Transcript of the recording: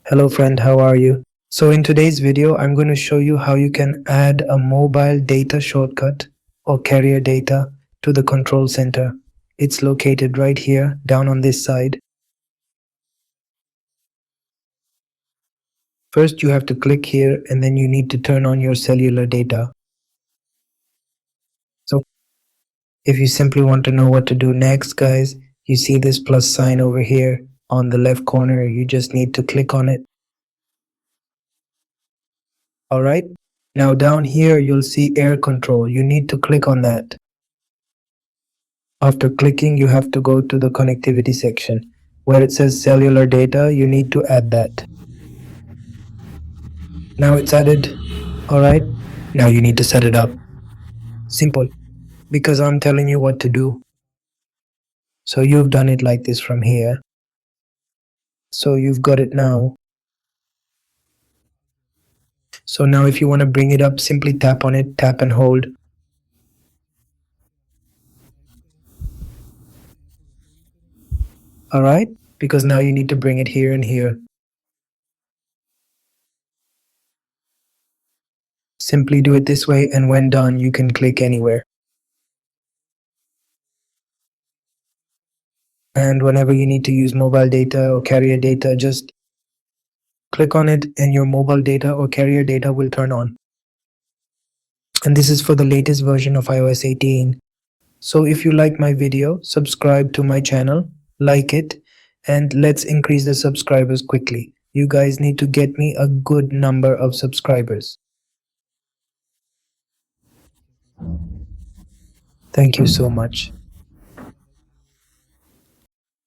Hello friend, how are you? So in today's video, I'm going to show you how you can add a mobile data shortcut or carrier data to the control center. It's located right here down on this side. First, you have to click here and then you need to turn on your cellular data. So if you simply want to know what to do next, guys, you see this plus sign over here on the left corner. You just need to click on it. All right. Now down here, you'll see air control. You need to click on that. After clicking, you have to go to the connectivity section. Where it says cellular data, you need to add that. Now it's added. Alright. Now you need to set it up. Simple. Because I'm telling you what to do. So you've done it like this from here. So you've got it now. So now if you want to bring it up, simply tap on it, tap and hold. Alright? Because now you need to bring it here and here. Simply do it this way, and when done, you can click anywhere. And whenever you need to use mobile data or carrier data, just click on it and your mobile data or carrier data will turn on. And this is for the latest version of iOS 18. So if you like my video, subscribe to my channel, like it, and let's increase the subscribers quickly. You guys need to get me a good number of subscribers. Thank you so much.